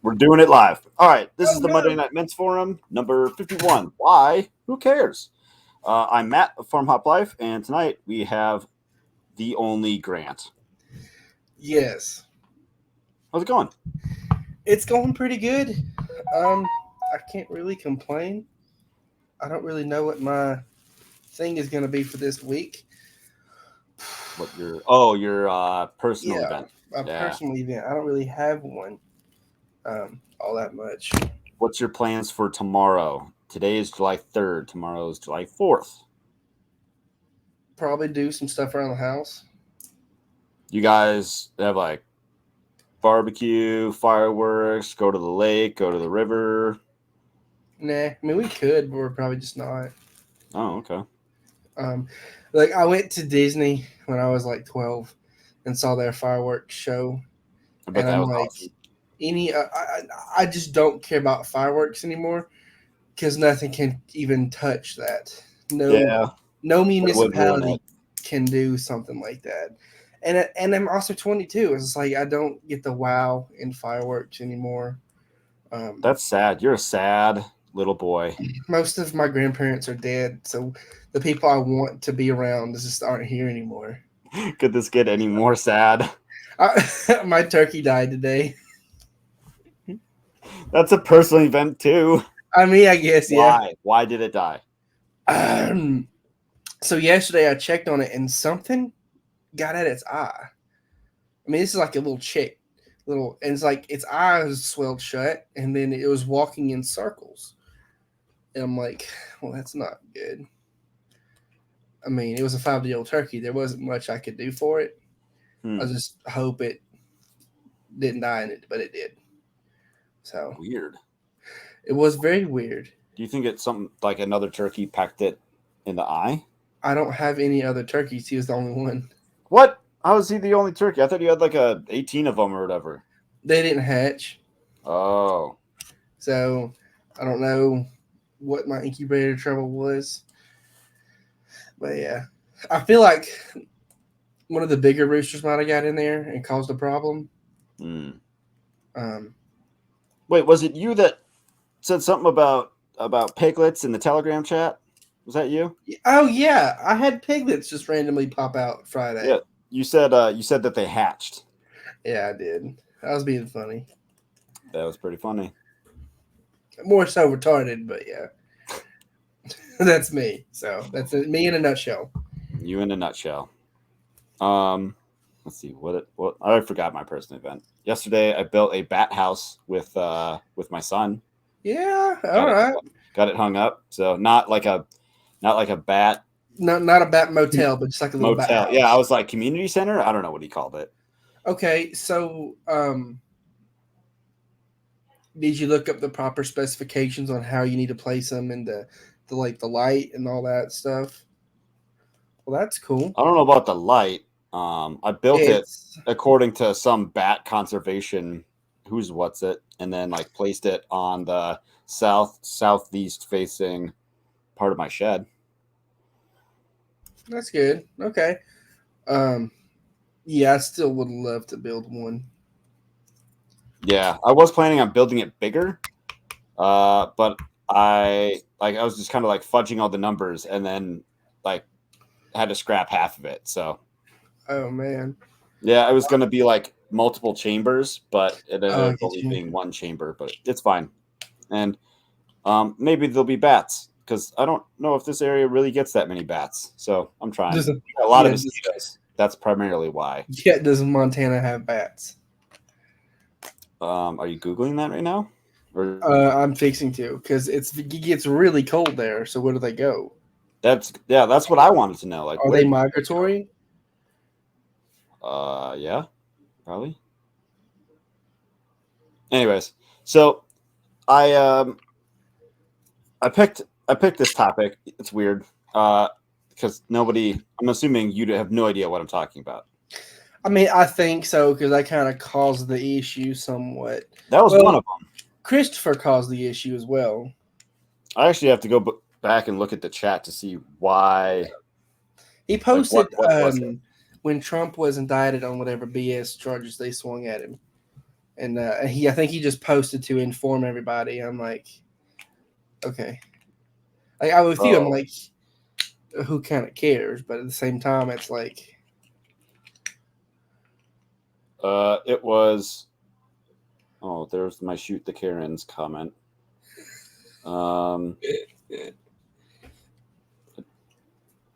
We're doing it live. All right. This Oh is the Monday no. Night Men's Forum, number 51. Why? Who cares? I'm Matt of FarmHopLife, and tonight we have the only Grant. Yes. How's it going? It's going pretty good. I can't really complain. I don't really know what my thing is going to be for this week. Your personal Yeah, event. my Yeah. personal event. I don't really have one all that much. What's your plans for tomorrow? Today is July 3rd. Tomorrow is July 4th. Probably do some stuff around the house. You guys have like barbecue, fireworks, go to the lake, go to the river. Nah, I mean we could, but we're probably just not. Oh, okay. Um, like I went to Disney when I was like 12 and saw their fireworks show, I bet and that I'm was like, awesome. I just don't care about fireworks anymore because nothing can even touch that. No, Yeah, no it would ruin it. municipality can do something like that. And I'm also 22. It's like I don't get the wow in fireworks anymore. Um, That's sad. You're a sad little boy. Most of my grandparents are dead, so the people I want to be around just aren't here anymore. Could this get any more sad? My turkey died today. That's a personal event too. I mean, I guess, yeah. Why? Why did it die? Um, so yesterday I checked on it and something got at its eye. I mean, this is like a little chick, and it's like its eyes swelled shut, and then it was walking in circles. And I'm like, well, that's not good. I mean, it was a 5-day old turkey. There wasn't much I could do for it. I Hmm. just hope it didn't die in it, but it did. So Weird. it was very weird. Do you think it's something like another turkey pecked it in the eye? I don't have any other turkeys. He was the only one. What? How is he the only turkey? I thought you had like 18 of them or whatever. They didn't hatch. Oh, So I don't know what my incubator trouble was. But yeah, I feel like one of the bigger roosters might have got in there and caused a problem. hmm. Um, Wait, was it you that said something about piglets in the Telegram chat? Was that you? oh yeah, I had piglets just randomly pop out Friday. Yeah. You said that they hatched. Yeah, I did. I was being funny, That was pretty funny. more so retarded, but yeah, that's me. So that's me in a nutshell. You in a nutshell. Um, let's see what I forgot my personal event. Yesterday, I built a bat house with my son. Yeah, all Got it right. got it hung up. So not like a bat Not a bat motel, but just like a little bat motel. Yeah, I house. was like community center. I don't know what he called it. Okay, so did you look up the proper specifications on how you need to place them and the like the light and all that stuff? Well, that's cool. I don't know about the light. I built it It's according to some bat conservation who's what's it, and then like placed it on the southeast facing part of my shed. that's good. Okay. Um, yeah, I still would love to build one. Yeah, I was planning on building it bigger, but I was just kind of like fudging all the numbers, and then like had to scrap half of it. So Oh man. yeah, it was going to be like multiple chambers, but it ended Oh, I up get only you. being one chamber. But it's fine, and maybe there'll be bats because I don't know if this area really gets that many bats. So I'm trying. Does A lot of yeah, mosquitoes. That's primarily why. does Montana have bats? Are you googling that right now? Or I'm fixing to because it gets really cold there. So where do they go? that's what I wanted to know. Like, Are where they do they migratory? go? Yeah, probably. Anyways, so I um I picked this topic. It's weird. Because nobody. I'm assuming you have no idea what I'm talking about. I mean, I think so because I kind of caused the issue somewhat. That was one Well, of them. Christopher caused the issue as well. I actually have to go back and look at the chat to see why. He Like, what posted what was it? when Trump was indicted on whatever BS charges they swung at him, and I think he just posted to inform everybody. I'm like, okay, like I with you, I'm Oh, like, who kind of cares? But at the same time, it's like, it was. Oh, there's my shoot the Karens comment.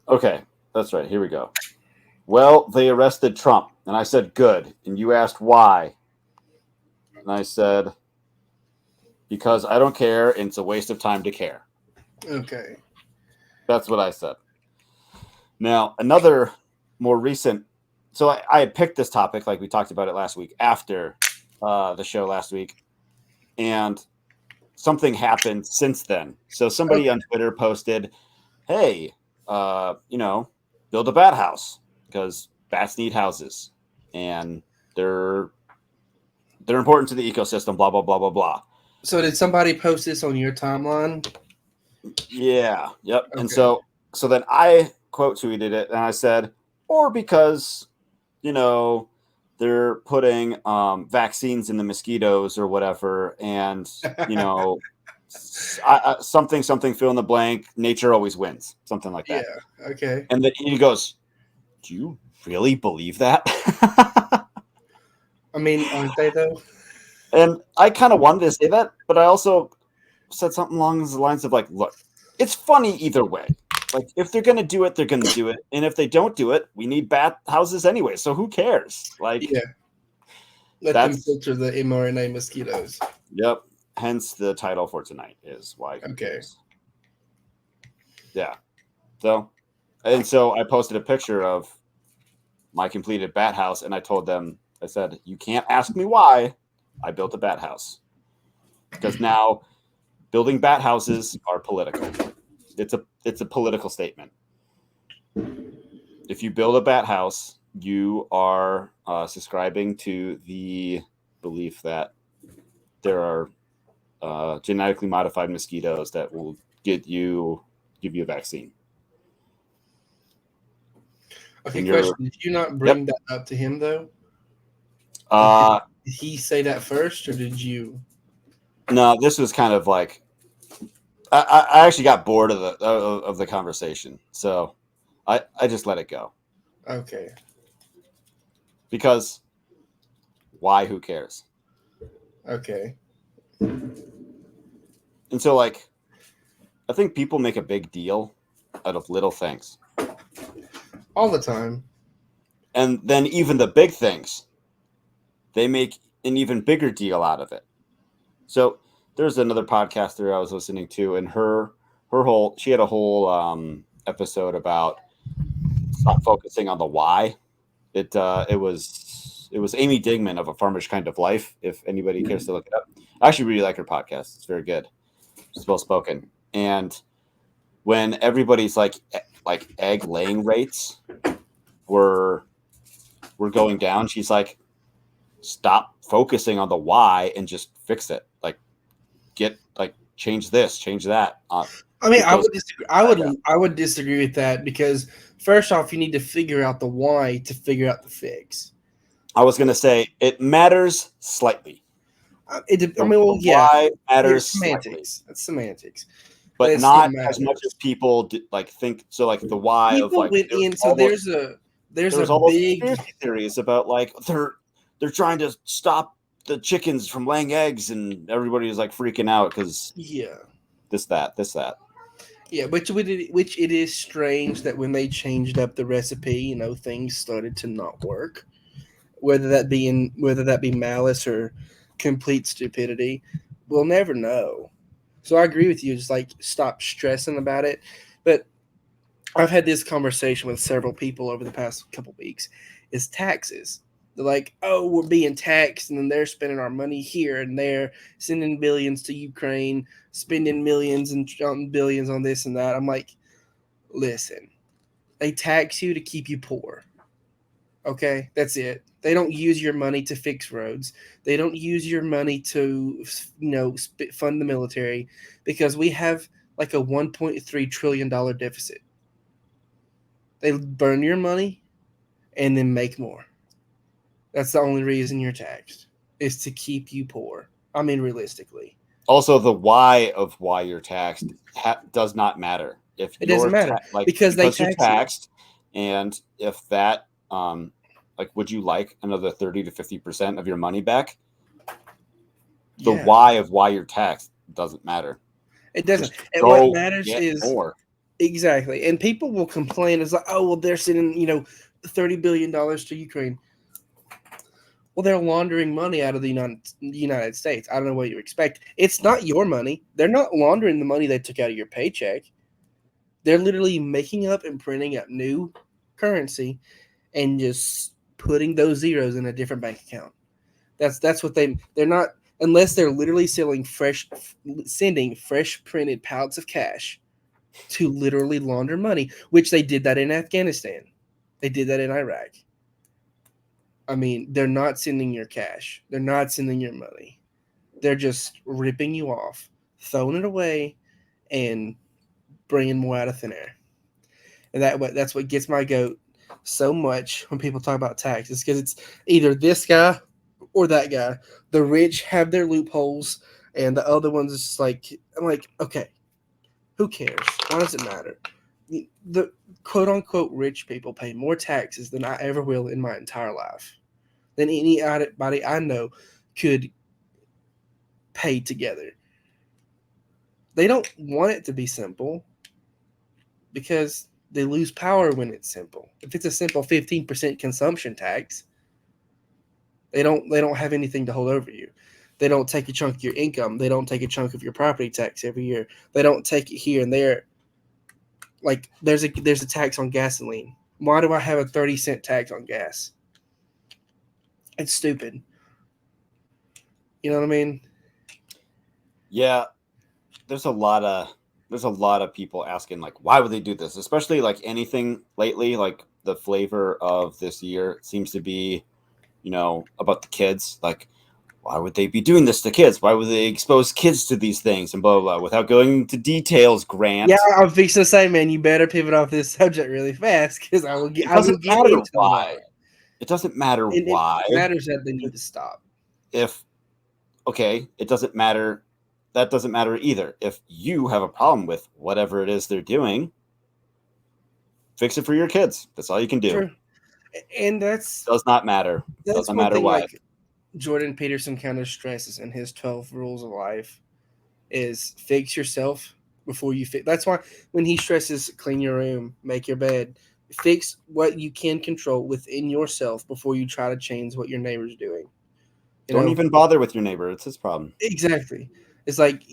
Okay, that's right. Here we go. Well, they arrested Trump, and I said good, and you asked why, and I said because I don't care, and it's a waste of time to care. okay, That's what I said. Now, another more recent. So I had picked this topic, like we talked about it last week, after the show last week, and something happened since then. So somebody okay. on Twitter posted, "Hey, build a bat house because bats need houses, and they're they're important to the ecosystem." Blah blah blah blah blah. So did somebody post this on your timeline? Yeah, yep. And Okay. so then I quote tweeted it, and I said, or because you know they're putting vaccines in the mosquitoes or whatever, and you know something fill in the blank. Nature always wins, something like Yeah. that. Okay. And then he goes, "Do you really believe that?" I mean, aren't they though? And I kind of wanted to say that, but I also said something along the lines of like, "Look, it's funny either way. Like if they're gonna do it, they're gonna do it, and if they don't do it, we need bat houses anyway. So who cares? Like Yeah. Let them that's filter the mRNA mosquitoes. yep. Hence the title for tonight is why who Okay. cares? Yeah. So I posted a picture of my completed bat house, and I told them, I said, you can't ask me why I built a bat house because now building bat houses are political. It's a political statement. If you build a bat house, you are subscribing to the belief that there are genetically modified mosquitoes that will give you a vaccine. Okay. And you're Question: did you not yep. bring that up to him though? Like, Uh, did he say that first, or did you? no, this was kind of like I actually got bored of the conversation, so I just let it go Okay. because why? Who cares? Okay. And so like I think people make a big deal out of little things, All the time. and then even the big things they make an even bigger deal out of it. So there's another podcaster I was listening to, and she had a whole episode about stop focusing on the why. It was Amy Digman of A Farmer's Kind of Life. If anybody cares to look it up, I actually really like her podcast. It's very good. It's well spoken. And when everybody's like egg laying rates were going down, she's like, stop focusing on the why and just fix it. Like change this, change that. I mean, Get those back up. I would disagree with that because first off, you need to figure out the why to figure out the fix. I was gonna say it matters slightly. I mean, well, The yeah, why matters it's slightly, semantics. That's semantics, but but it still not as much matters. as people think. So like the why of People like went in, so there's a there's all those big conspiracy theories about like they're trying to stop the chickens from laying eggs, and everybody is like freaking out because yeah. this that. Yeah, which it is strange that when they changed up the recipe, things started to not work. Whether that be malice or complete stupidity, we'll never know. So I agree with you. Just like stop stressing about it. But I've had this conversation with several people over the past couple weeks. Is taxes. They're like, oh, we're being taxed, and then they're spending our money here and there, sending billions to Ukraine, spending millions and billions on this and that. I'm like, listen, they tax you to keep you poor. Okay, that's it. They don't use your money to fix roads. They don't use your money to, fund the military because we have like a $1.3 trillion deficit. They burn your money and then make more. That's the only reason you're taxed. is to keep you poor. I mean, realistically, Also, the why of why you're taxed does not matter. If it doesn't you're matter like because they because you're tax you. taxed, and if that like, would you like another 30 to 50% of your money back? The Yeah, why of why you're taxed doesn't matter. it doesn't. Just And what go matters get is more. exactly. And people will complain. It's like, oh well, they're sending $30 billion to Ukraine. Well, they're laundering money out of the United States. I don't know what you expect. It's not your money. They're not laundering the money they took out of your paycheck. They're literally making up and printing up new currency and just putting those zeros in a different bank account. That's what they're not, unless they're literally sending fresh printed pallets of cash to literally launder money, which they did that in Afghanistan. They did that in Iraq. I mean, they're not sending your cash. They're not sending your money. They're just ripping you off, throwing it away, and bringing more out of thin air. And that's what gets my goat so much when people talk about taxes, because it's either this guy or that guy. The rich have their loopholes, and the other ones is just like, I'm like, okay, who cares? Why does it matter? The quote unquote rich people pay more taxes than I ever will in my entire life, than anybody I know could pay together. They don't want it to be simple because they lose power when it's simple. If it's a simple 15% consumption tax, they don't have anything to hold over you. They don't take a chunk of your income. They don't take a chunk of your property tax every year. They don't take it here and there. Like there's a tax on gasoline. Why do I have a 30-cent tax on gas? It's stupid. You know what I mean? Yeah, there's a lot of people asking, like, why would they do this, especially like anything lately. Like, the flavor of this year seems to be, about the kids. Like, why would they be doing this to kids? Why would they expose kids to these things, and blah blah blah, without going into details, Yeah, Grant? I'm fixing to say, man, you better pivot off this subject really fast because I will get It I will doesn't get matter into the why. why. It doesn't matter And it why. matters that they need to stop. If Okay, it doesn't matter. That doesn't matter either. If you have a problem with whatever it is they're doing, fix it for your kids. That's all you can do. True. And Does not matter. that's Doesn't one matter thing why. like Jordan Peterson kind of stresses in his 12 rules of life is fix yourself before you fix. That's why when he stresses clean your room, make your bed, fix what you can control within yourself before you try to change what your neighbor's doing. You Don't know, even bother with your neighbor. It's his problem. exactly. It's like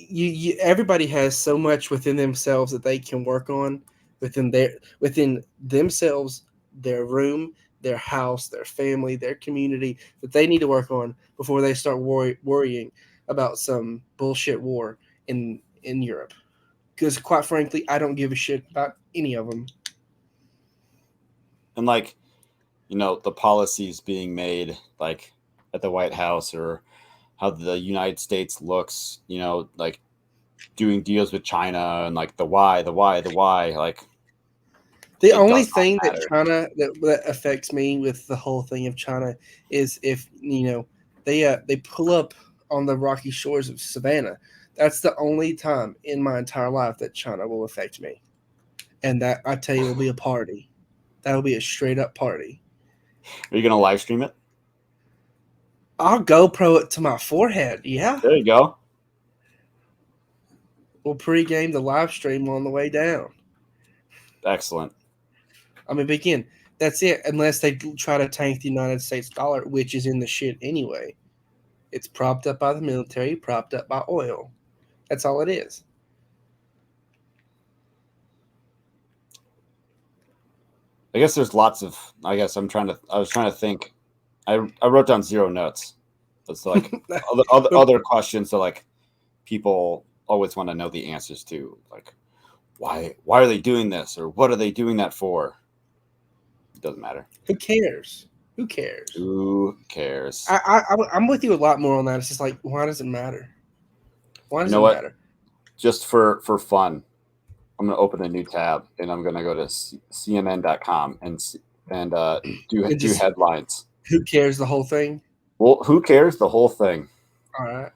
everybody has so much within themselves that they can work on within themselves, their room, their house, their family, their community that they need to work on before they start worrying about some bullshit war in Europe. Because quite frankly, I don't give a shit about any of them. And, like, the policies being made, like, at the White House, or how the United States looks, like, doing deals with China, and, like, the why. Like, The it only does not thing that matter. China that affects me with the whole thing of China is if they pull up on the rocky shores of Savannah. That's the only time in my entire life that China will affect me, and that I tell you will be a party. That will be a straight up party. Are you gonna live stream it? I'll GoPro it to my forehead. Yeah, There you go. we'll pregame the live stream on the way down. Excellent. I mean, begin. That's it. Unless they try to tank the United States dollar, which is in the shit anyway. It's propped up by the military, propped up by oil. That's all it is. I guess there's lots of. I guess I was trying to think. I wrote down zero notes. It's like other questions that, like, people always want to know the answers to, like, why are they doing this, or what are they doing that for? It doesn't matter. Who cares? Who cares? Who cares? I'm with you a lot more on that. It's just like, why does it matter? Why You does know it what? matter? Just for fun, I'm gonna open a new tab, and I'm gonna go to CNN.com and do And just headlines. who cares the whole thing? Well, who cares? The whole thing. All right.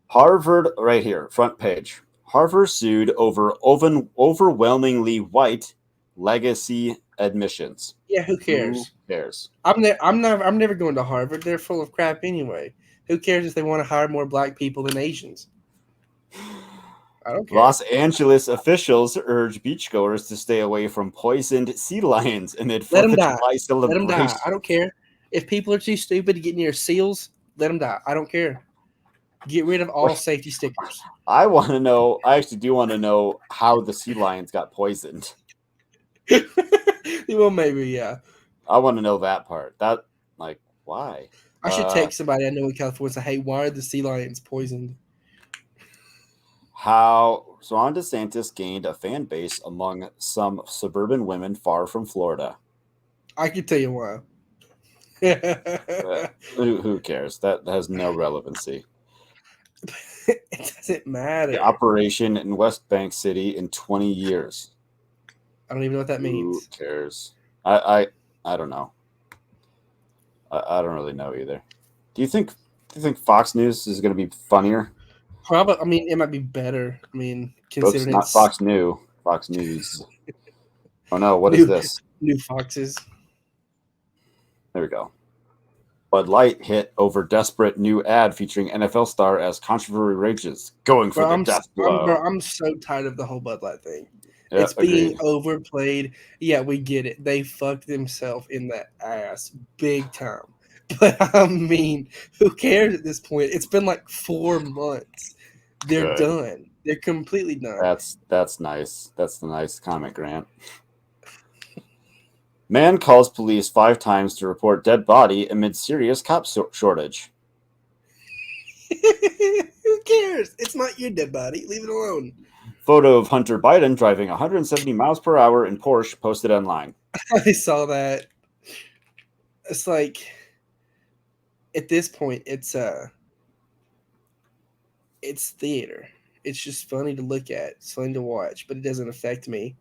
Harvard, right here, front page. Harvard sued over overwhelmingly white legacy admissions. Yeah, who Who cares? cares? I'm never going to Harvard. They're full of crap anyway. Who cares if they want to hire more black people than Asians? I don't care. Los Angeles officials urge beachgoers to stay away from poisoned sea lions amid Let them 4th of die. July Let them die. I celebration. don't care. If people are too stupid to get near seals, let them die. I don't care. Get rid of all safety stickers. I want to know, I actually do want to know how the sea lions got poisoned. Well, maybe, yeah. I want to know that part. That, like, why? I should text somebody I know in California and say, hey, why are the sea lions poisoned? How Ron DeSantis gained a fan base among some suburban women far from Florida. I can tell you why. Who cares? That has no relevancy. It doesn't matter. The operation in West Bank City in 20 years. I don't even know what that Who means. cares? I don't know. I don't really know either. Do you think Fox News is going to be funnier? Probably. I mean, it might be better. I mean, Oops, considering not it's Fox News. Fox News. Oh no, what is this? new foxes. There we go. Bud Light hit over desperate new ad featuring NFL star as controversy rages, going for the death blow. I'm so tired of the whole Bud Light thing. Yeah, It's being agreed. overplayed. Yeah, we get it. They fucked themselves in that ass big time. But I mean, who cares at this point? It's been like 4 months. They're Good. done. They're completely done. That's nice. That's the nice comment, Grant. Man calls police 5 times to report dead body amid serious cop shortage. Who cares? It's not your dead body. Leave it alone. Photo of Hunter Biden driving 170 miles per hour in Porsche posted online. I saw that. It's like at this point it's theater. It's just funny to look at. It's funny to watch, but it doesn't affect me.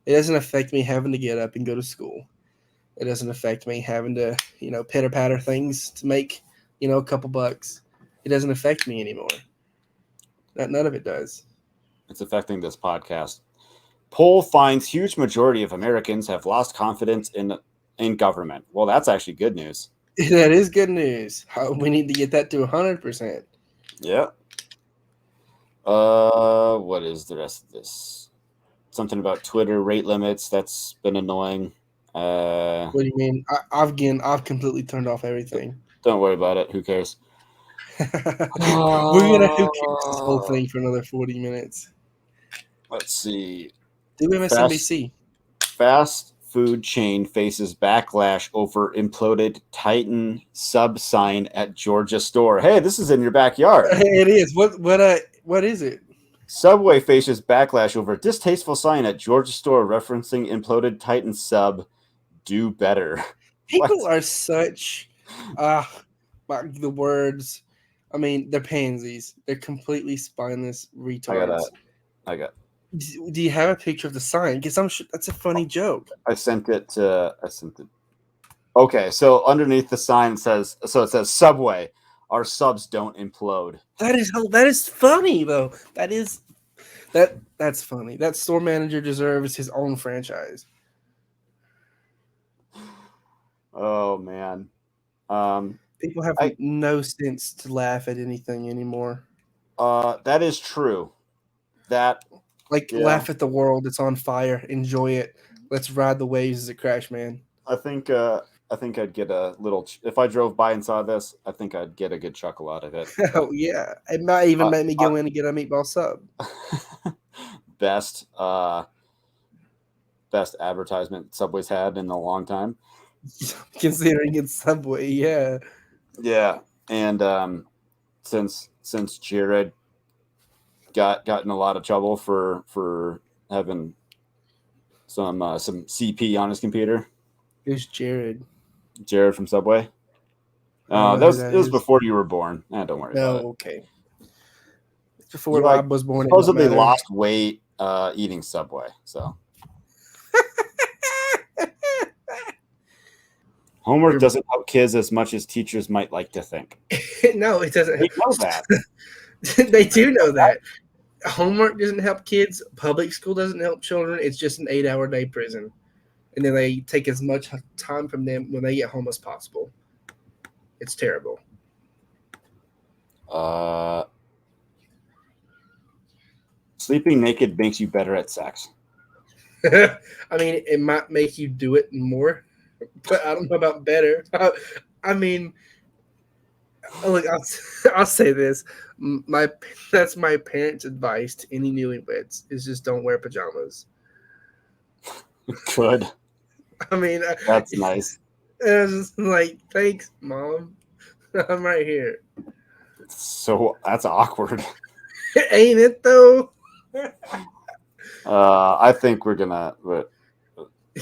It doesn't affect me having to get up and go to school. It doesn't affect me having to, pitter patter things to make, a couple bucks. It doesn't affect me anymore. None of it does. It's affecting this podcast. Poll finds huge majority of Americans have lost confidence in government. Well, that's actually good news. That is good news. We need to get that to 100%. Yeah. What is the rest of this? Something about Twitter rate limits. That's been annoying. What do you mean? I've completely turned off everything. Don't worry about it. Who cares? We're gonna who cares this whole thing for another 40 minutes. Let's see. Do MSNBC. Fast food chain faces backlash over imploded Titan sub sign at Georgia store. Hey, this is in your backyard. It is. What is it? Subway faces backlash over distasteful sign at Georgia store referencing imploded Titan sub. Do better. People are such the words. I mean, they're pansies. They're completely spineless retards. I got. Do you have a picture of the sign? Because I'm sure that's a funny joke. I sent it. Okay, so underneath the sign it says Subway. Our subs don't implode. That is funny though. That's funny. That store manager deserves his own franchise. Oh man. People have no sense to laugh at anything anymore. That is true. Laugh at the world. It's on fire. Enjoy it. Let's ride the waves as it crash, man. I think I'd get a little. If I drove by and saw this, I think I'd get a good chuckle out of it. Oh yeah, it might even make me go in and get a meatball sub. Best advertisement Subway's had in a long time. Considering it's Subway, yeah. Yeah, and since Jared got in a lot of trouble for having some CP on his computer. Who's Jared? Jared from Subway. That was before you were born. Don't worry about it. Okay. It's before I was born. Supposedly lost weight eating Subway. So Homework doesn't help kids as much as teachers might like to think. No, it doesn't. They know that. They do know that. Homework doesn't help kids. Public school doesn't help children. It's just an 8-hour day prison. And then they take as much time from them when they get home as possible. It's terrible. Sleeping naked makes you better at sex. I mean, it might make you do it more, but I don't know about better. I mean, look, I'll say this. That's my parents' advice to any newlyweds is just don't wear pajamas. Good. I mean, That's nice. I was just like, thanks, Mom. I'm right here. So that's awkward. Ain't it though? I think we're gonna. But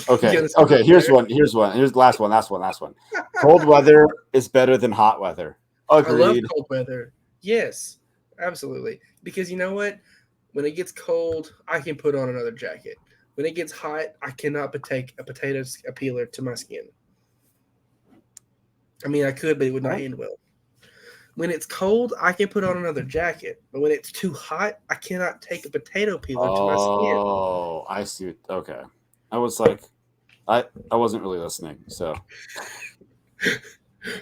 okay. Okay. Here's one. Here's the last one. Cold weather is better than hot weather. Agreed. I love cold weather. Yes, absolutely. Because you know what? When it gets cold, I can put on another jacket. When it gets hot, I cannot take a potato peeler to my skin. I mean, I could, but it would not end well. When it's cold, I can put on another jacket. But when it's too hot, I cannot take a potato peeler to my skin. Oh, I see. Okay. I was like, I wasn't really listening. So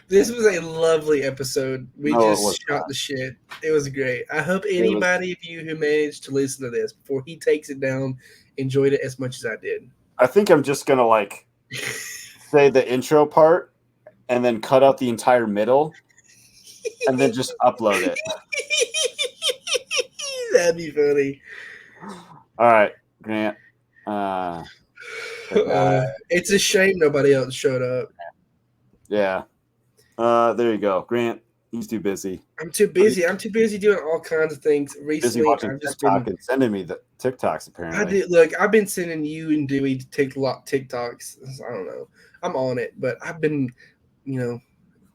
this was a lovely episode. We just shot the shit. It was great. I hope anybody of you who managed to listen to this before he takes it down enjoyed it as much as I did. I think I'm just gonna like say the intro part and then cut out the entire middle and then just upload it. That'd be funny. All right, Grant. It's a shame nobody else showed up. Yeah. There you go. Grant, he's too busy. I'm too busy. I'm too busy doing all kinds of things. Recently, I've just been and sending me the TikToks. Apparently, I did. Look, I've been sending you and Dewey TikToks. I don't know. I'm on it, but I've been,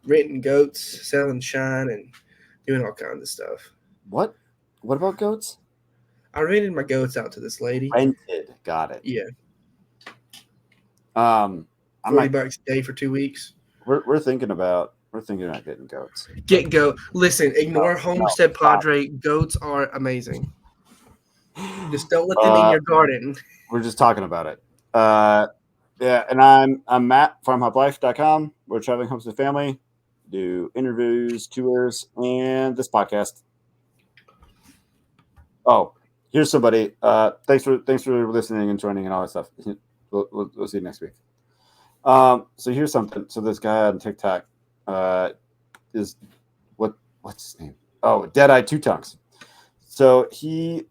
renting goats, selling shine, and doing all kinds of stuff. What? What about goats? I rented my goats out to this lady. Rented. Got it. Yeah. $40 a day for 2 weeks. We're thinking about getting goats. Get goat. Listen, ignore Homestead Padre. Goats are amazing. Just don't let them in your garden. We're just talking about it. Yeah, and I'm Matt, FarmHopLife.com. We're traveling homestead family, do interviews, tours, and this podcast. Oh, here's somebody. Thanks for listening and joining and all that stuff. We'll see you next week. So here's something. So this guy on TikTok is what's his name? Oh, Deadeye Two Tongues. So he